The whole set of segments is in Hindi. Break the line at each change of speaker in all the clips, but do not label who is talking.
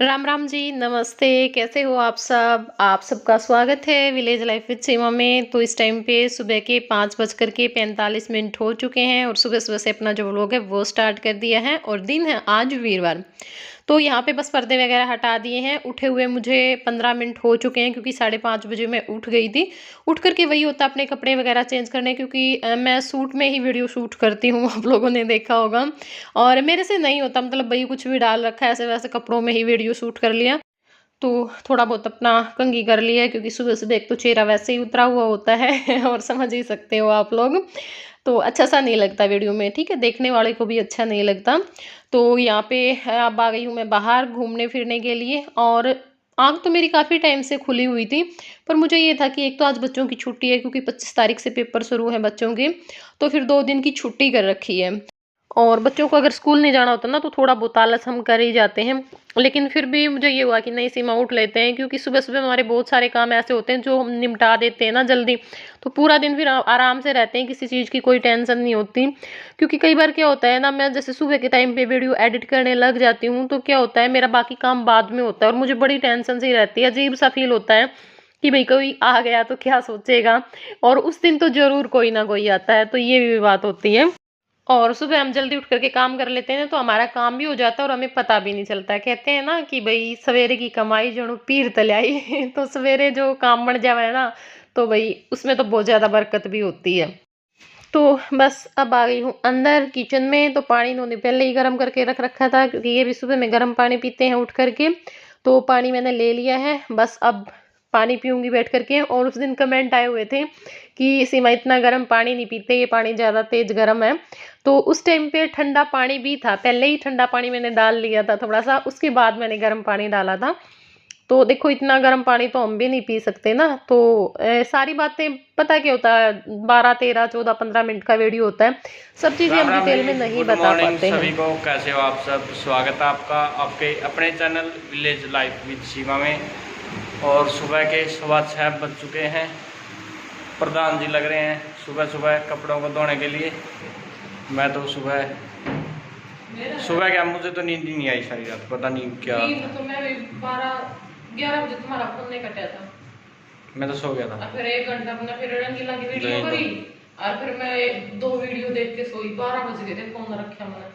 राम राम जी, नमस्ते। कैसे हो आप सब? आप सबका स्वागत है विलेज लाइफ विद सीमा में। तो इस टाइम पे सुबह के 5:45 हो चुके हैं और सुबह सुबह से अपना जो व्लॉग है वो स्टार्ट कर दिया है और दिन है आज वीरवार। तो यहाँ पे बस पर्दे वगैरह हटा दिए हैं। उठे हुए मुझे 15 मिनट हो चुके हैं क्योंकि 5:30 बजे मैं उठ गई थी। उठ करके वही होता अपने कपड़े वगैरह चेंज करने, क्योंकि मैं सूट में ही वीडियो शूट करती हूँ आप लोगों ने देखा होगा। और मेरे से नहीं होता, मतलब वही कुछ भी डाल रखा है ऐसे वैसे कपड़ों में ही वीडियो शूट कर लिया। तो थोड़ा बहुत अपना कंघी कर लिया है क्योंकि सुबह सुबह एक तो चेहरा वैसे ही उतरा हुआ होता है और समझ ही सकते हो आप लोग। तो अच्छा सा नहीं लगता वीडियो में, ठीक है, देखने वाले को भी अच्छा नहीं लगता। तो यहाँ पे अब आ गई हूँ मैं बाहर घूमने फिरने के लिए। और आँख तो मेरी काफ़ी टाइम से खुली हुई थी, पर मुझे ये था कि एक तो आज बच्चों की छुट्टी है क्योंकि 25 तारीख से पेपर शुरू हैं बच्चों के। तो फिर 2 दिन की छुट्टी कर रखी है। और बच्चों को अगर स्कूल नहीं जाना होता ना तो थोड़ा बहुत आलस हम कर ही जाते हैं। लेकिन फिर भी मुझे ये हुआ कि नहीं, सीमा उठ लेते हैं क्योंकि सुबह सुबह हमारे बहुत सारे काम ऐसे होते हैं जो हम निपटा देते हैं ना जल्दी। तो पूरा दिन फिर आराम से रहते हैं, किसी चीज़ की कोई टेंशन नहीं होती। क्योंकि कई बार क्या होता है ना, मैं जैसे सुबह के टाइम पे वीडियो एडिट करने लग जाती हूँ तो क्या होता है, मेरा बाकी काम बाद में होता है और मुझे बड़ी टेंशन सी रहती है, अजीब सा फील होता है कि भाई कोई आ गया तो क्या सोचेगा। और उस दिन तो जरूर कोई ना कोई आता है, तो ये भी बात होती है। और सुबह हम जल्दी उठ करके काम कर लेते हैं तो हमारा काम भी हो जाता है और हमें पता भी नहीं चलता है। कहते हैं ना कि भाई सवेरे की कमाई जणु पीर तलाई तो सवेरे जो काम बन जावा है ना, तो भाई उसमें तो बहुत ज़्यादा बरकत भी होती है। तो बस अब आ गई हूँ अंदर किचन में। तो पानी इन्होंने पहले ही गर्म करके रख रखा था क्योंकि ये भी सुबह में गर्म पानी पीते हैं उठ करके। तो पानी मैंने ले लिया है, बस अब पानी पीऊंगी बैठ करके। और उस दिन कमेंट आए हुए थे कि सीमा इतना गर्म पानी नहीं पीते, ये पानी ज़्यादा तेज गर्म है। तो उस टाइम पे ठंडा पानी भी था, पहले ही ठंडा पानी मैंने डाल लिया था थोड़ा सा, उसके बाद मैंने गर्म पानी डाला था। तो देखो इतना गर्म पानी तो हम भी नहीं पी सकते ना। तो सारी बातें पता क्या होता है, 12, 13, 14, 15 मिनट का वीडियो होता है, सब चीज़ें
राम
हम
राम
डिटेल में
जी।
नहीं
गुड
बता
मॉर्निंग
पाते
सभी
हैं।
को। कैसे हो आप सब? स्वागत है आपका आपके अपने चैनल विलेज लाइफ विद सीमा में। और सुबह के 6:15 बज चुके हैं। प्रधान जी लग रहे हैं सुबह सुबह कपड़ों को धोने के लिए। मैं तो सुबह सुबह क्या, मुझे तो नींद ही नहीं आई सारी रात, पता नहीं क्या।
तो मैं 12, 11 बजे तुम्हारा फोन नहीं कटा था।
मैं तो सो गया था।
फिर 1 घंटा अपना फिर रंगीला की वीडियो करी और फिर मैं 2 वीडियो देख के सोई। 12 बज गए थे फोन रखा मैंने।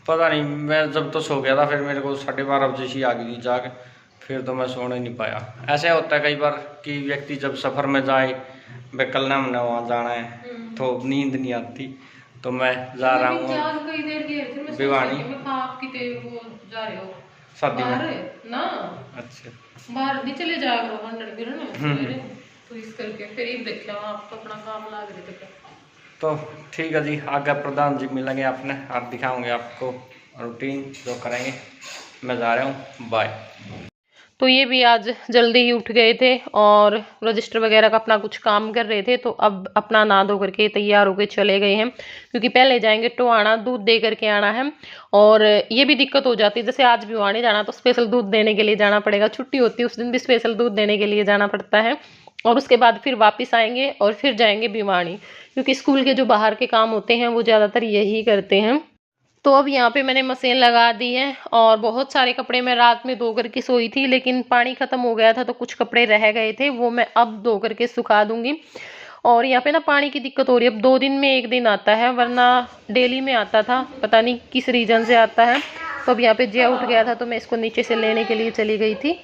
पता नहीं, मैं जब तो सो गया था, फिर मेरे को 12:30 बजे ही आ गई थी जाग। फिर तो मैं सोने नहीं पाया। ऐसे होता है कई बार कि व्यक्ति जब सफ़र में जाए, वे कल ना हमने वहाँ जाना है तो नींद नहीं आती। तो मैं जा रहा हूँ भिवानी शादी में।
ना
अच्छा।
बाहर नहीं चले जाया करो, 100 ना सवेरे। तो इस करके फिर ही देखा आप तो अपना काम लाग रहे थे।
तो ठीक है जी, आगे प्रधान जी मिलेंगे अपने और दिखाऊंगे आपको रूटीन जो करेंगे। मैं जा रहा हूँ, बाय। तो ये भी आज जल्दी ही उठ गए थे और रजिस्टर वगैरह का अपना कुछ काम कर रहे थे। तो अब अपना नहा धो करके तैयार होकर चले गए हैं क्योंकि पहले जाएंगे टोहाना, दूध दे करके आना है। और ये भी दिक्कत हो जाती है, जैसे आज भिवानी जाना तो स्पेशल दूध देने के लिए जाना पड़ेगा, छुट्टी होती है उस दिन भी स्पेशल दूध देने के लिए जाना पड़ता है। और उसके बाद फिर वापस आएंगे और फिर जाएंगे भिवानी, क्योंकि स्कूल के जो बाहर के काम होते हैं वो ज़्यादातर यही करते हैं। तो अब यहाँ पे मैंने मशीन लगा दी है और बहुत सारे कपड़े मैं रात में धो करके सोई थी, लेकिन पानी खत्म हो गया था तो कुछ कपड़े रह गए थे, वो मैं अब धो करके सुखा दूंगी। और यहाँ पे ना पानी की दिक्कत हो रही है, अब 2 दिन में 1 दिन आता है, वरना डेली में आता था, पता नहीं किस रीजन से आता है। तो अब यहाँ पे जया उठ गया था तो मैं इसको नीचे से लेने के लिए चली गई थी।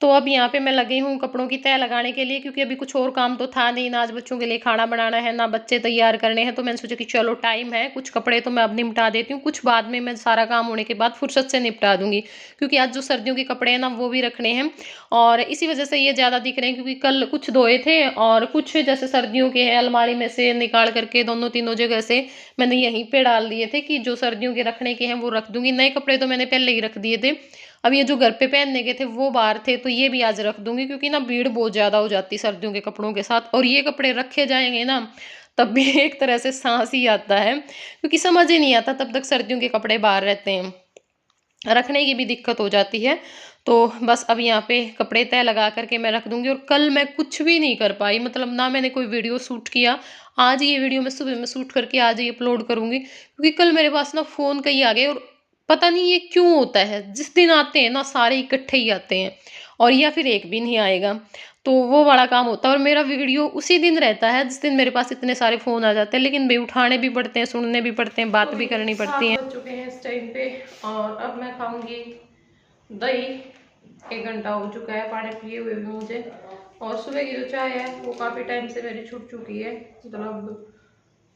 तो अब यहाँ पे मैं लगी हूँ कपड़ों की तह लगाने के लिए, क्योंकि अभी कुछ और काम तो था नहीं ना, आज बच्चों के लिए खाना बनाना है ना बच्चे तैयार करने हैं। तो मैंने सोचा कि चलो टाइम है, कुछ कपड़े तो मैं अब निपटा देती हूँ, कुछ बाद में मैं सारा काम होने के बाद फुर्सत से निपटा दूंगी, क्योंकि आज जो सर्दियों के कपड़े हैं ना वो भी रखने हैं। और इसी वजह से ये ज़्यादा दिख रहे हैं, क्योंकि कल कुछ धोए थे और कुछ जैसे सर्दियों के हैं अलमारी में से निकाल करके दोनों तीनों जगह से मैंने यहीं पे डाल दिए थे कि जो सर्दियों के रखने के हैं वो रख दूंगी। नए कपड़े तो मैंने पहले ही रख दिए थे, अब ये जो घर पे पहनने के थे वो बाहर थे, तो ये भी आज रख दूंगी क्योंकि ना भीड़ बहुत ज़्यादा हो जाती सर्दियों के कपड़ों के साथ। और ये कपड़े रखे जाएंगे ना
तब भी एक तरह से सांस ही आता है, क्योंकि समझ ही नहीं आता, तब तक सर्दियों के कपड़े बाहर रहते हैं, रखने की भी दिक्कत हो जाती है। तो बस अब यहाँ पे कपड़े तय लगा करके मैं रख दूंगी। और कल मैं कुछ भी नहीं कर पाई, मतलब ना मैंने कोई वीडियो शूट किया। आज ये वीडियो मैं सुबह में शूट करके आज ही अपलोड करूंगी, क्योंकि कल मेरे पास ना फ़ोन कहीं आ गए, और पता नहीं ये क्यों होता है, जिस दिन आते हैं ना सारे इकट्ठे ही आते हैं, और या फिर एक भी नहीं आएगा, तो वो वाला काम होता है। और मेरा वीडियो उसी दिन रहता है जिस दिन मेरे पास इतने सारे फ़ोन आ जाते हैं, लेकिन भाई उठाने भी पड़ते हैं, सुनने भी पड़ते हैं, बात भी करनी पड़ती है। 7 बज चुके हैं इस टाइम पे, और अब मैं खाऊंगी दही। 1 घंटा हो चुका है पानी पिए हुए भी मुझे, और सुबह की जो चाय है वो काफ़ी टाइम से मेरी छूट चुकी है, मतलब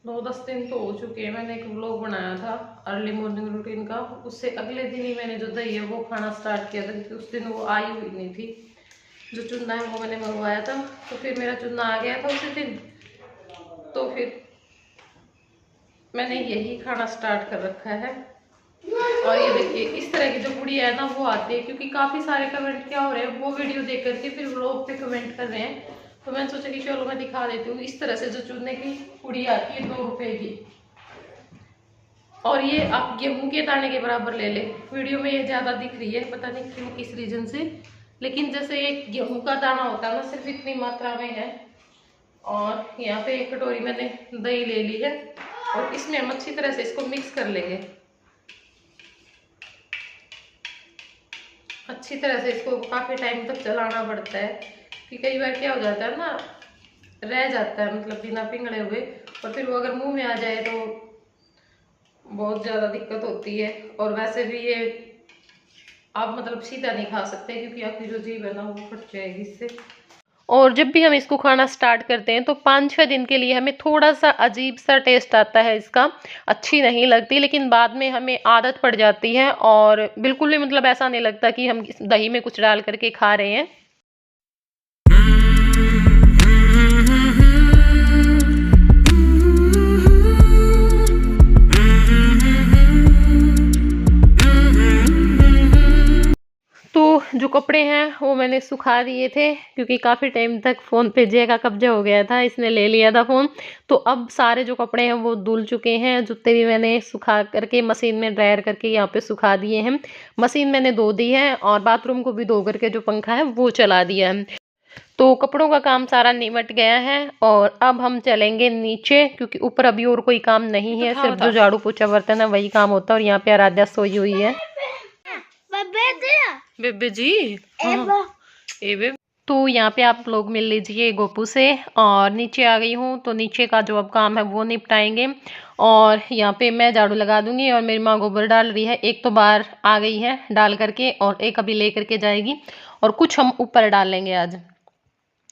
9-10 दिन तो हो चुके हैं। मैंने एक व्लॉग बनाया था अर्ली मॉर्निंग रूटीन का, उससे अगले दिन ही मैंने जो दही है वो खाना स्टार्ट किया था, क्योंकि उस दिन वो आई हुई नहीं थी। जो चूना है वो मैंने मंगवाया था, तो फिर मेरा चूना आ गया था उसी दिन, तो फिर मैंने यही खाना स्टार्ट कर रखा है। और ये देखिए इस तरह की जो गुड़िया है ना वो आती है, क्योंकि काफ़ी सारे कमेंट क्या हो रहे हैं, वो वीडियो देख करके फिर व्लॉग पे कमेंट कर रहे हैं, तो मैंने सोचा कि चलो मैं दिखा देती हूँ। इस तरह से जो चूने की गुड़िया आती है 2 रुपए की, और ये आप गेहूं के दाने के बराबर ले ले। वीडियो में ये ज़्यादा दिख रही है, पता नहीं क्यों, किस रीजन से, लेकिन जैसे एक गेहूं का दाना होता है ना, सिर्फ इतनी मात्रा में है। और यहाँ पे 1 कटोरी मैंने दही ले ली है, और इसमें हम अच्छी तरह से इसको मिक्स कर लेंगे। अच्छी तरह से इसको काफ़ी टाइम तक चलाना पड़ता है, कि कई बार क्या हो जाता है ना, रह जाता है मतलब बिना पिघले हुए, और फिर वो अगर मुंह में आ जाए तो बहुत ज़्यादा दिक्कत होती है। और वैसे भी ये आप मतलब सीधा नहीं खा सकते, क्योंकि आपकी जो जीभ है ना वो फट जाएगी इससे। और जब भी हम इसको खाना स्टार्ट करते हैं तो 5-6 दिन के लिए हमें थोड़ा सा अजीब सा टेस्ट आता है इसका, अच्छी नहीं लगती, लेकिन बाद में हमें आदत पड़ जाती है, और बिल्कुल भी मतलब ऐसा नहीं लगता कि हम इस दही में कुछ डाल करके खा रहे हैं। तो जो कपड़े हैं वो मैंने सुखा दिए थे, क्योंकि काफ़ी टाइम तक फ़ोन पे जय का कब्जा हो गया था, इसने ले लिया था फ़ोन। तो अब सारे जो कपड़े हैं वो धुल चुके हैं, जूते भी मैंने सुखा करके मशीन में ड्रायर करके यहाँ पे सुखा दिए हैं। मशीन मैंने धो दी है, और बाथरूम को भी धो करके जो पंखा है वो चला दिया है। तो कपड़ों का काम सारा निमट गया है, और अब हम चलेंगे नीचे, क्योंकि ऊपर अभी और कोई काम नहीं है, सिर्फ जो झाड़ू पोछा बर्तन है वही काम होता है। और यहाँ पे आराध्या सोई हुई है। बेबे जी, हाँ। तो यहाँ पे आप लोग मिल लीजिए गोपू से। और नीचे आ गई हूँ, तो नीचे का जो अब काम है वो निपटाएंगे, और यहाँ पे मैं झाड़ू लगा दूंगी। और मेरी माँ गोबर डाल रही है, एक तो बाहर आ गई है डाल करके, और एक अभी ले करके जाएगी, और कुछ हम ऊपर डाल लेंगे आज।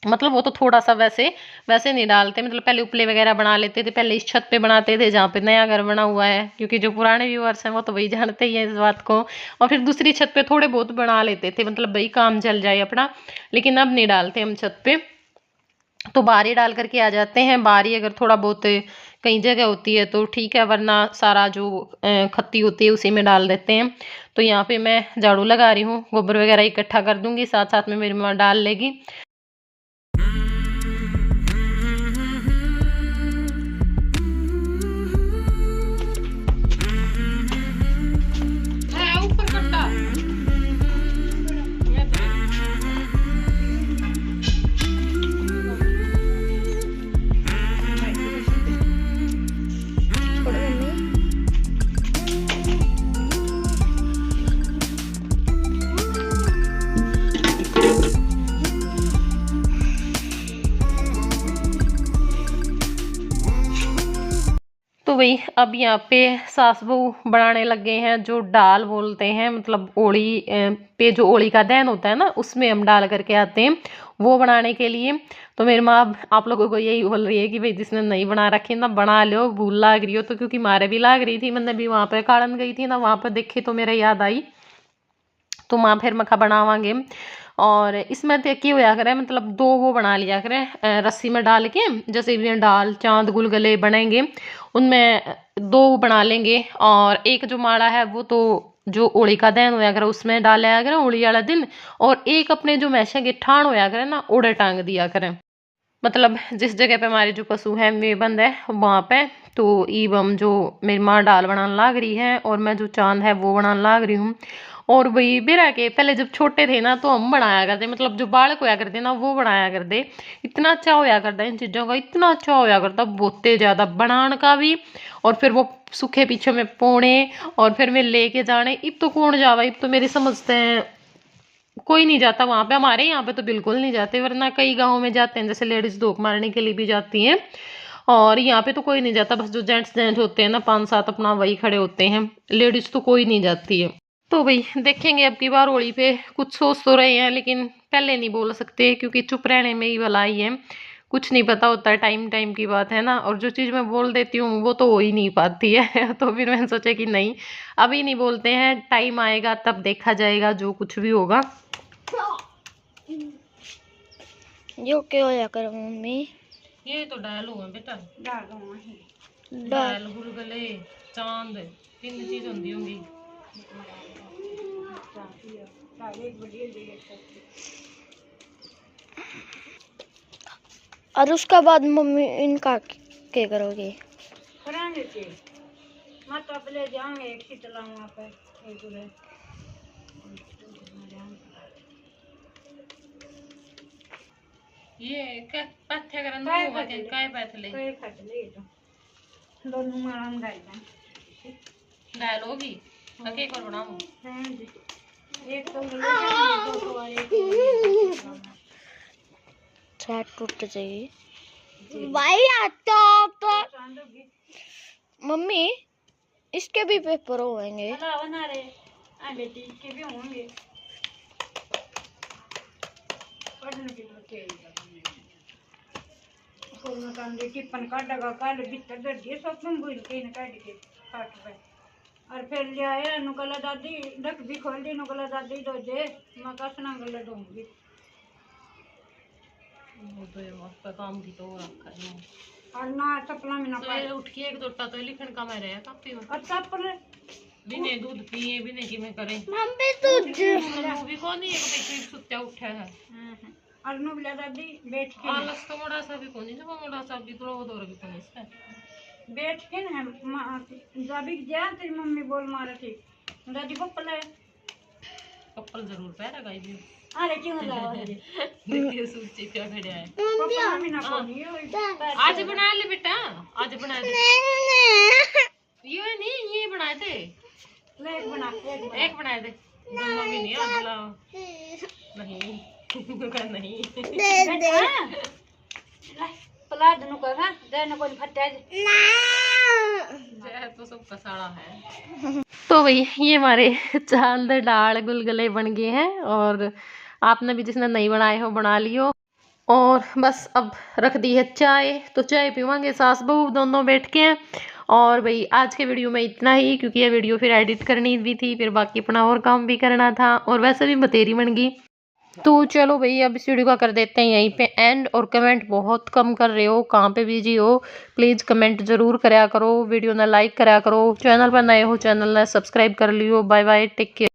मतलब वो तो थोड़ा सा वैसे नहीं डालते, मतलब पहले उपले वगैरह बना लेते थे, पहले इस छत पे बनाते थे जहाँ पे नया घर बना हुआ है, क्योंकि जो पुराने व्यूअर्स हैं वो तो वही जानते ही हैं इस बात को। और फिर दूसरी छत पे थोड़े बहुत बना लेते थे, मतलब वही काम चल जाए अपना, लेकिन अब नहीं डालते हम छत पे, तो बारी डाल करके आ जाते हैं। बारी अगर थोड़ा बहुत कहीं जगह होती है तो ठीक है, वरना सारा जो खत्ती होती है उसी में डाल देते हैं। तो यहाँ पे मैं झाड़ू लगा रही हूँ, गोबर वगैरह इकट्ठा कर दूंगी, साथ साथ में मेरी माँ डाल लेगी। तो वही अब यहाँ पे सास बहू बनाने लगे हैं जो डाल बोलते हैं, मतलब ओली पे जो ओली का दहन होता है ना उसमें हम डाल करके आते हैं वो बनाने के लिए। तो मेरी माँ आप लोगों को यही बोल रही है कि भाई जिसने नहीं बना रखी ना बना लो, भूल लाग रही हो तो, क्योंकि मारे भी लाग रही थी, मैंने भी वहाँ पर काड़न गई थी ना, वहाँ पर देखी तो मेरे याद आई, तो माँ फिर मखा बनावांगे। और इसमें तो की होया करे, मतलब 2 वो बना लिया करें रस्सी में डाल के, जैसे भी दाल चांद गुलगुले बनेंगे उनमें 2 बना लेंगे। और एक जो माड़ा है वो तो जो ओली का दहन होया करे उसमें डाला करें ओली वाला दिन, और एक अपने जो मैशे के ठाण होया करे ना ओड़े टांग दिया करें। मतलब जिस जगह पे हमारे जो पशु हैं वे बंद है वहाँ पे। तो ईबम जो मेरी माँ डाल बनाने लाग रही है और मैं जो चांद है वो बनाने लाग रही हूँ। और वही बेरा के पहले जब छोटे थे ना तो हम बनाया करते, मतलब जो बालक होया करते ना वो बनाया करते। इतना अच्छा होया करता इन चीज़ों का, इतना अच्छा होया करता बहुत ज़्यादा बनाने का भी। और फिर वो सूखे पीछे में पोने और फिर मैं लेके जाने। इब तो कौन जावा, इब तो मेरी समझते हैं कोई नहीं जाता वहाँ पे। हमारे यहाँ पे तो बिल्कुल नहीं जाते, वरना कई गाँव में जाते हैं, जैसे लेडीज धोख मारने के लिए भी जाती हैं। और यहाँ पे तो कोई नहीं जाता, बस जो जेंट्स होते हैं ना 5-7 अपना वही खड़े होते हैं, लेडीज तो कोई नहीं जाती है। तो भाई देखेंगे अब की बार होली पे, कुछ सोच तो रहे हैं लेकिन पहले नहीं बोल सकते क्योंकि चुप रहने में ही भलाई है। कुछ नहीं पता होता है, टाइम टाइम की बात है ना। और जो चीज़ मैं बोल देती हूँ वो तो हो ही नहीं पाती है तो फिर मैंने सोचा कि नहीं, अभी नहीं बोलते हैं, टाइम आएगा तब देखा जाएगा जो कुछ भी होगा।
यो क्या होया कर मम्मी?
ये तो डायल हुआ बेटा,
डाल
डायल गुलगुले चांद 3 चीज होंगी होंगी।
और उसका बाद मम्मी इनका क्या करोगे?
करांगे मत अब ले जाएंगे एक शीतला वहाँ पे एक उधर।
ये क्या पत्थर करन
काय
दो
खटले?
काय पैथले
कई खटले तो दोनों मारन गाइला
डायल होगी ओके कर बनाऊं।
हैं जी एक तो ले जाएंगे दो तो एक
छाट टूट जाएगी भाई। आता तो मम्मी इसके भी पेपर होंगे।
अला बना रे आ बेटी के भी होंगे पढ़ने के लिए कोई ना काम दे टिप्पण काटेगा कल भीतर दे दिए सब तुम भूल के न काट के काट पे और फिर ले आया नुकला दादी डक भी खोल दी नुकला दादी दो दे मैं कसना गले दूंगी
वो तो ये वक्त काम की तो रखा है
और ना चपला में ना
सवेरे उठ के एक दोटा तो लिखन का मैं रहा काफी हो
और चपल
बिने दूध पिए बिने की मैं करे
मम्मी तुझ
वो भी कौन एक बेटी सुत्या उठा है।
और नुकला दादी बैठ के
आलस तो मोड़ा सा भी कौन जब मोड़ा सा भी तो वो दौर भी कौन इसका
बैठ के ना दादी जा तेरी मम्मी बोल मारे थी दादी को पला
कपल जरूर पहरा गाई भी
अरे क्यों लाओ
देखिए सूची क्या खड़ा है।
पापा में ना कोनी
आज बना ले बेटा, आज बना दे। ये नहीं ये बनाए थे
ले
एक बनाए थे दोनों भी नहीं आज लाओ नहीं नहीं
पला दोनों को ना देने को फटे
जय तो सबका साड़ा है। तो भाई ये हमारे चांद डाल गुलगुले बन गए हैं और आपने भी जिसने नहीं बनाए हो बना लियो। और बस अब रख दी है चाय, तो चाय पीवांगे सास बहू दोनों बैठ के। और भाई आज के वीडियो में इतना ही, क्योंकि ये वीडियो फिर एडिट करनी भी थी, फिर बाकी अपना और काम भी करना था और वैसे भी बतेरी बन गई। तो चलो भाई अब इस वीडियो का कर देते हैं यहीं पे एंड। और कमेंट बहुत कम कर रहे हो, कहाँ पे बिजी हो, प्लीज़ कमेंट ज़रूर करा करो, वीडियो ना लाइक करा करो, चैनल पर नए हो चैनल ना सब्सक्राइब कर लियो। Bye bye, take care.